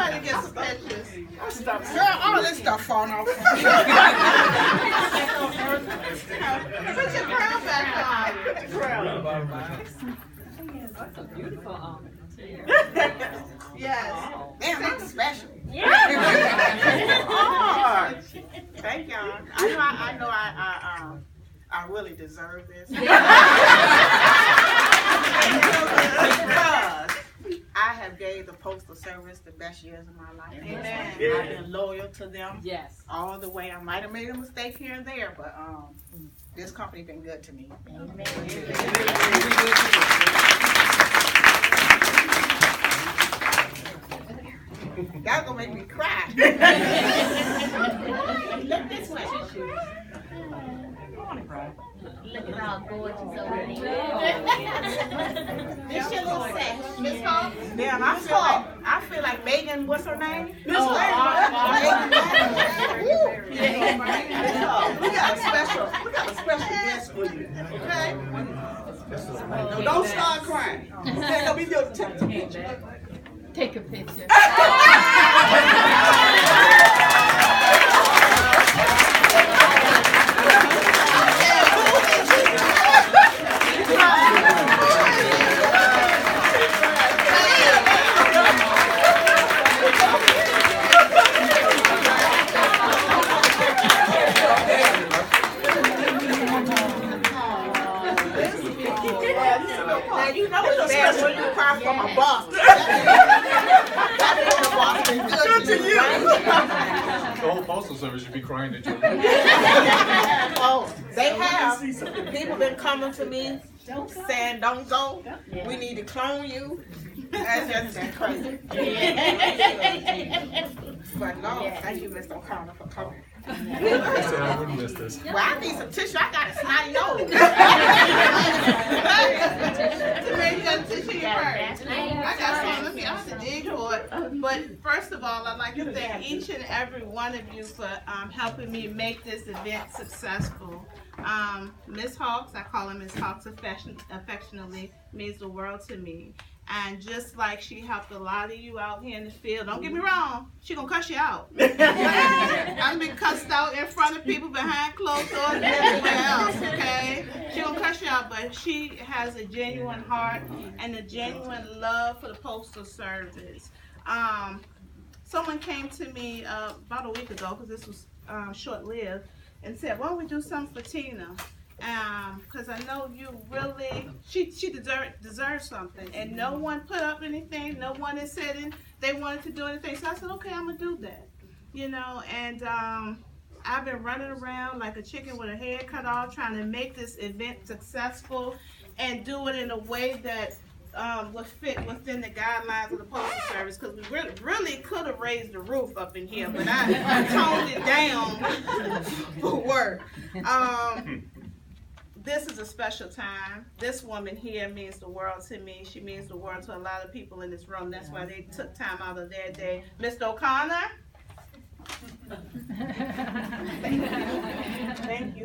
Somebody get some pictures. Girl, all this stuff falling off. Put your crown back on. Put your crown. That's a beautiful almond. Yes. Damn, that's special. Yeah. Thank y'all. I know I really deserve this. Because I have gave the Postal Service the best years of my life. Amen. I've been loyal to them. Yes. All the way. I might have made a mistake here and there, but this company been good to me. Amen. Y'all gonna make me cry. Look this way. Look at how gorgeous over there. This your little set, Miss Hall. Damn, I feel like Megan. What's her name? Miss Hall. We got a special guest for you. Okay. No, don't start crying. Okay, no, we do take a picture. Take a picture. Now you know it's bad when you cry from a boss. Good to you. The whole Postal Service should be crying at you. Oh, they have. People been coming to me saying, "Don't go. We need to clone you." That's just crazy. But no, thank you, Mr. O'Connor, for coming. I said I wouldn't miss this. Well, I need some tissue. I got a snotty nose. To make that tissue first. I got some. I have to dig for it. But first of all, I'd like to thank each and every one of you for helping me make this event successful. Miss Hawks, I call her Miss Hawks affectionately, means the world to me. And just like she helped a lot of you out here in the field, don't get me wrong, she gonna cuss you out. I've been cussed out in front of people behind closed doors and everywhere else, okay? She gonna cuss you out, but she has a genuine heart and a genuine love for the Postal Service. Someone came to me about a week ago, because this was short-lived, and said, why don't we do something for Tina? Because I know you really, she deserves something, and no one put up anything, no one is said they wanted to do anything, so I said, okay, I'm going to do that, you know, and I've been running around like a chicken with a head cut off, trying to make this event successful, and do it in a way that would fit within the guidelines of the Postal Service, because we really could have raised the roof up in here, but I toned it down for work. This is a special time. This woman here means the world to me. She means the world to a lot of people in this room. That's why they took time out of their day. Mr. O'Connor?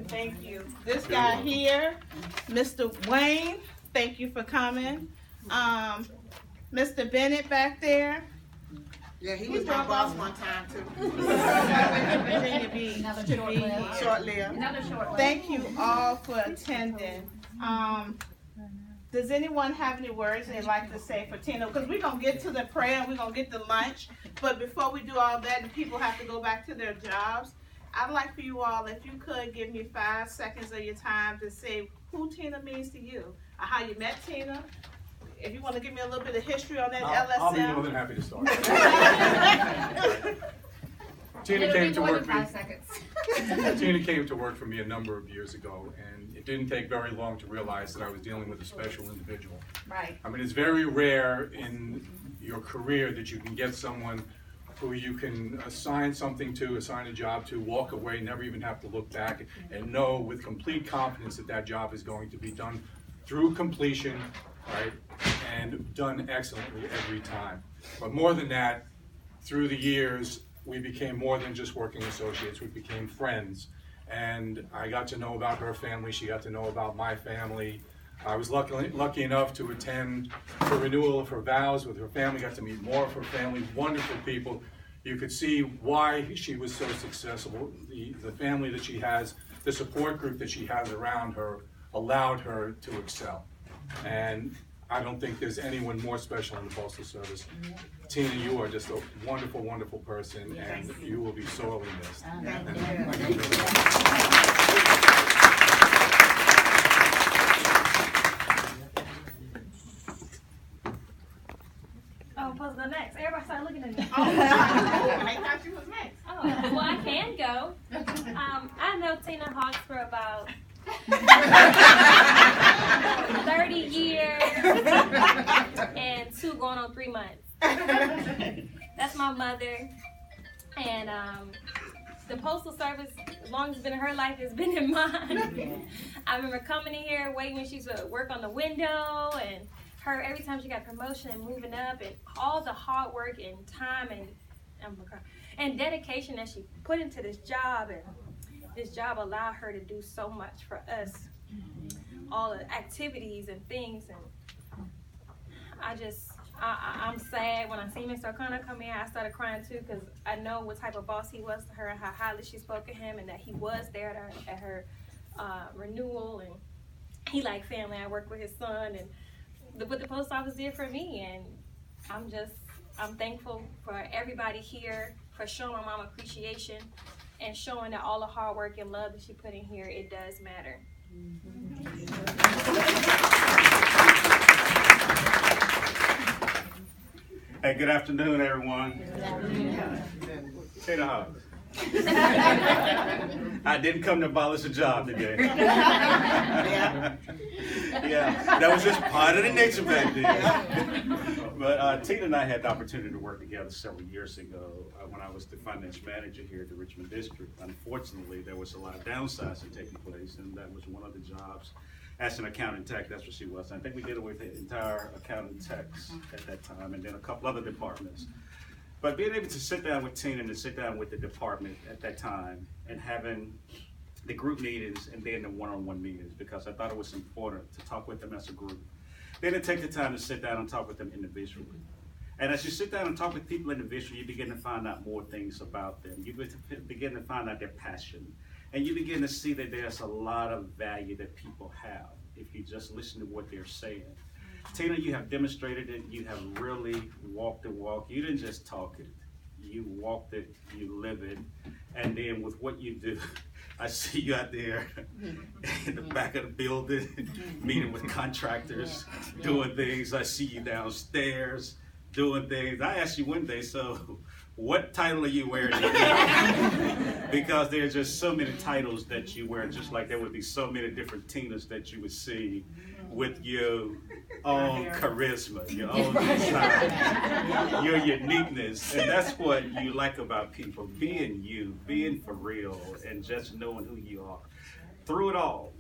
Thank you. This guy here, Mr. Wayne, thank you for coming. Mr. Bennett back there. Yeah, he was my boss one time too. Continue to be short-lived. Thank you all for attending. Does anyone have any words they'd like to say for Tina? Because we're going to get to the prayer and we're going to get to lunch. But before we do all that, and people have to go back to their jobs, I'd like for you all, if you could, give me 5 seconds of your time to say who Tina means to you, or how you met Tina. If you want to give me a little bit of history on that LSM. I'll be more than happy to start. Tina came to work for me. Tina came to work for me a number of years ago, and it didn't take very long to realize that I was dealing with a special individual. Right. I mean, it's very rare in your career that you can get someone who you can assign something to, assign a job to, walk away, never even have to look back, and know with complete confidence that that job is going to be done through completion, right, and done excellently every time. But more than that, through the years, we became more than just working associates. We became friends, and I got to know about her family. She got to know about my family. I was lucky enough to attend the renewal of her vows with her family, got to meet more of her family, wonderful people. You could see why she was so successful. The family that she has, the support group that she has around her allowed her to excel. And I don't think there's anyone more special in the Postal Service. Tina, you are just a wonderful, wonderful person, and you will be sorely missed. Oh, I'm supposed to go next. Everybody started looking at me. Oh, I thought you was next. Oh, well, I can go. I know Tina Hawks for about 30 years and 2 going on 3 months. That's my mother. And the Postal Service, as long as it's been in her life, it's been in mine. I remember coming in here, waiting when she used to work on the window, and her every time she got promotion and moving up, and all the hard work and time and dedication that she put into this job, and this job allowed her to do so much for us, all the activities and things. And I'm sad when I see Mr. O'Connor come in. I started crying too, because I know what type of boss he was to her and how highly she spoke of him, and that he was there at her renewal, and he like family. I worked with his son, and what the post office did for me, and I'm thankful for everybody here for showing my mom appreciation and showing that all the hard work and love that she put in here, it does matter. Hey, good afternoon, everyone. Tina Hawks. I didn't come to abolish a job today. Yeah, that was just part of the nature back then. But Tina and I had the opportunity to work together several years ago when I was the finance manager here at the Richmond District. Unfortunately, there was a lot of downsizing taking place, and that was one of the jobs. As an accounting tech, that's what she was. I think we did it with the entire accounting techs at that time, and then a couple other departments. But being able to sit down with Tina and to sit down with the department at that time and having the group meetings and then the one-on-one meetings, because I thought it was important to talk with them as a group. Then to take the time to sit down and talk with them individually. And as you sit down and talk with people individually, you begin to find out more things about them. You begin to find out their passion. And you begin to see that there's a lot of value that people have if you just listen to what they're saying. Tina, you have demonstrated it. You have really walked the walk. You didn't just talk it. You walked it, you live it. And then with what you do, I see you out there in the back of the building, meeting with contractors, doing things. I see you downstairs doing things. I asked you one day, so what title are you wearing today? Because there's just so many titles that you wear, just like there would be so many different Tinas that you would see with your own charisma, your own design, your uniqueness. And that's what you like about people, being you, being for real, and just knowing who you are. Through it all,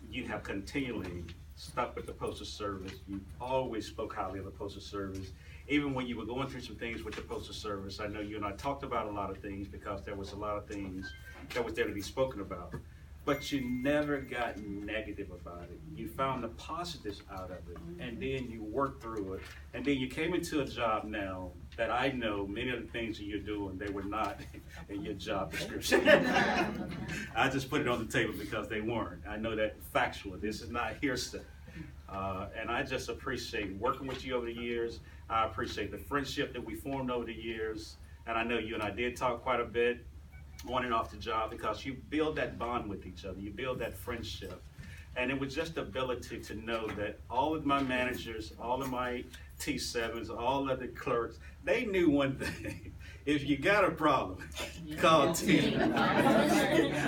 you have continually stuck with the Postal Service. You always spoke highly of the Postal Service. Even when you were going through some things with the Postal Service, I know you and I talked about a lot of things because there was a lot of things that was there to be spoken about. But you never got negative about it. You found the positives out of it, and then you worked through it. And then you came into a job now that I know many of the things that you're doing, they were not in your job description. I just put it on the table because they weren't. I know that factual. This is not hearsay. And I just appreciate working with you over the years. I appreciate the friendship that we formed over the years. And I know you and I did talk quite a bit on and off the job because you build that bond with each other. You build that friendship. And it was just the ability to know that all of my managers, all of my T7s, all of the clerks, they knew one thing. If you got a problem, call Tina.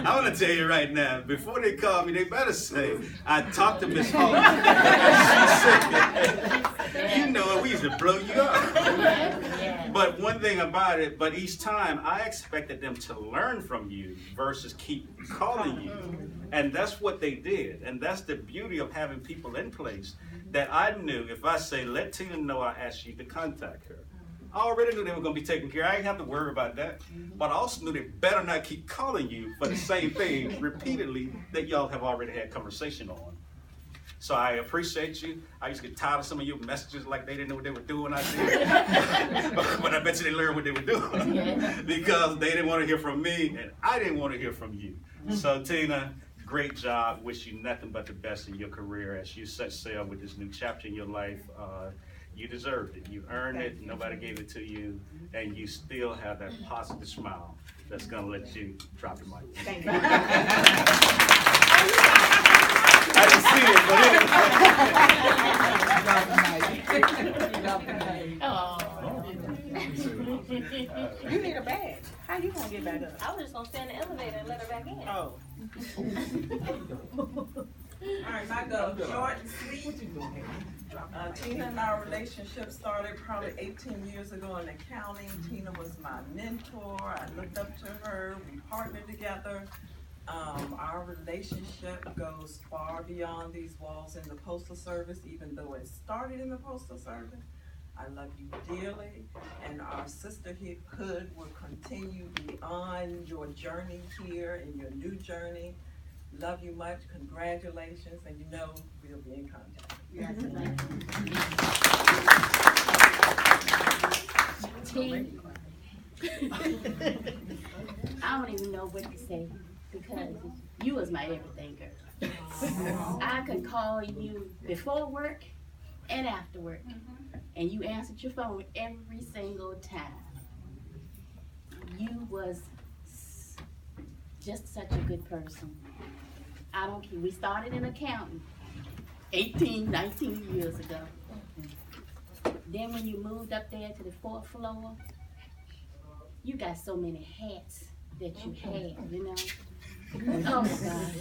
I want to tell you right now, before they call me, they better say, I talked to Miss Hall. She said, you know, we used to blow you up. But one thing about it, but each time I expected them to learn from you versus keep calling you. And that's what they did. And that's the beauty of having people in place that I knew if I say, let Tina know I asked you to contact her. I already knew they were going to be taken care of. I didn't have to worry about that. But I also knew they better not keep calling you for the same thing repeatedly that y'all have already had conversation on. So I appreciate you. I used to get tired of some of your messages like they didn't know what they were doing out there. But I bet you they learned what they were doing because they didn't want to hear from me and I didn't want to hear from you. So Tina, great job. Wish you nothing but the best in your career as you set sail with this new chapter in your life. You deserved it. You earned it. Nobody gave it to you. And you still have that positive smile that's going to let you drop the mic. Thank you. I didn't see it, but You need a badge. How you gonna get back up? I was just gonna stand in the elevator and let her back in. Oh. All right, my go short and sweet. Tina and our relationship started probably 18 years ago in accounting. Tina was my mentor. I looked up to her. We partnered together. Our relationship goes far beyond these walls in the Postal Service, even though it started in the Postal Service. I love you dearly, and our sisterhood will continue beyond your journey here and your new journey. Love you much, congratulations, and you know we'll be in contact. I don't even know what to say because you was my everything, girl. I could call you before work and after work, and you answered your phone every single time. You was just such a good person. I don't care. We started in accounting 18, 19 years ago. Then when you moved up there to the 4th floor, you got so many hats that you had, you know? Oh my God.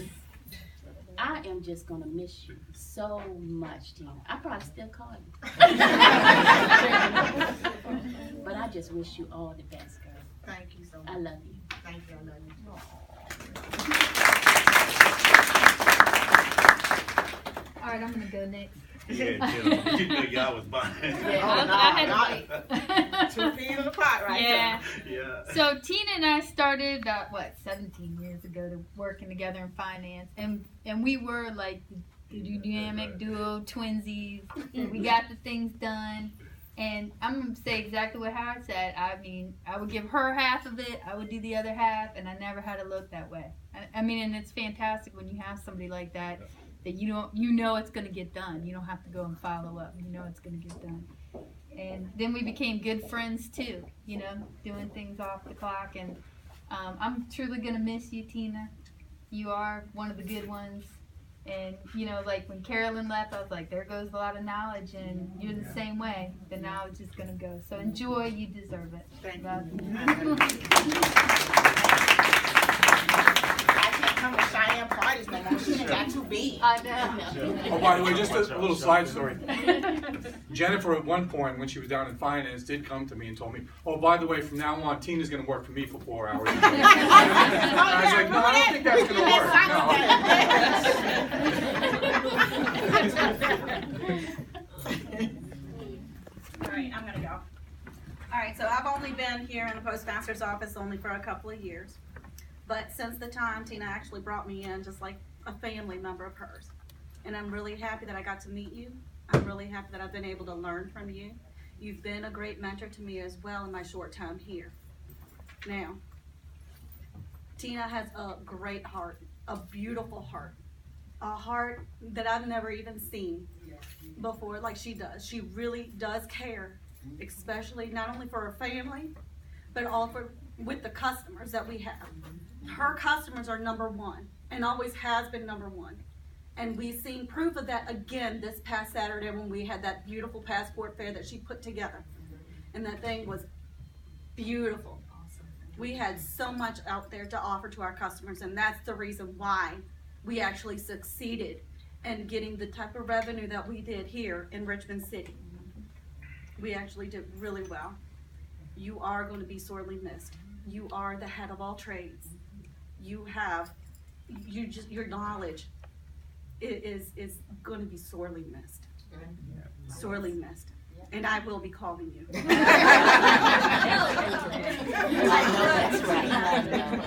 I am just gonna miss you so much, Tina. I probably still call you. But I just wish you all the best, girl. Thank you so much. I love you. Thank you. I love you. All right, I'm gonna go next. yeah, Jill, you know y'all was buying. I had to wait. Two feet in the pot right Yeah. Yeah. So Tina and I started about 17 years ago to working together in finance, and we were like the dynamic duo, twinsies. We got the things done, and I'm gonna say exactly what Howard said. I mean, I would give her half of it, I would do the other half, and I never had to look that way. I mean, and it's fantastic when you have somebody like that. That you know it's gonna get done. You don't have to go and follow up. You know it's gonna get done. And then we became good friends too. You know, doing things off the clock. And I'm truly gonna miss you, Tina. You are one of the good ones. And you know, like when Carolyn left, I was like, there goes a lot of knowledge. And you're the same way. The knowledge is gonna go. So enjoy. You deserve it. Thank Love you. you. Come to Cheyenne parties no more. She got too big. I know. Oh, by the way, just a little side story. Jennifer, at one point, when she was down in finance, did come to me and told me, oh, by the way, from now on, Tina's going to work for me for 4 hours a day. And I was like, no, I don't think that's going to work. All right, I'm gonna go. All right, so I've only been here in the postmaster's office only for a couple of years. But since the time Tina actually brought me in, just like a family member of hers. And I'm really happy that I got to meet you. I'm really happy that I've been able to learn from you. You've been a great mentor to me as well in my short time here. Now, Tina has a great heart, a beautiful heart. A heart that I've never even seen before like she does. She really does care, especially not only for her family, but also with the customers that we have. Her customers are number one and always has been number one. And we've seen proof of that again this past Saturday when we had that beautiful passport fair that she put together. And that thing was beautiful. We had so much out there to offer to our customers, and that's the reason why we actually succeeded in getting the type of revenue that we did here in Richmond City. We actually did really well. You are going to be sorely missed. You are the head of all trades. Your knowledge is going to be sorely missed. Sorely missed. And I will be calling you. I know that's right.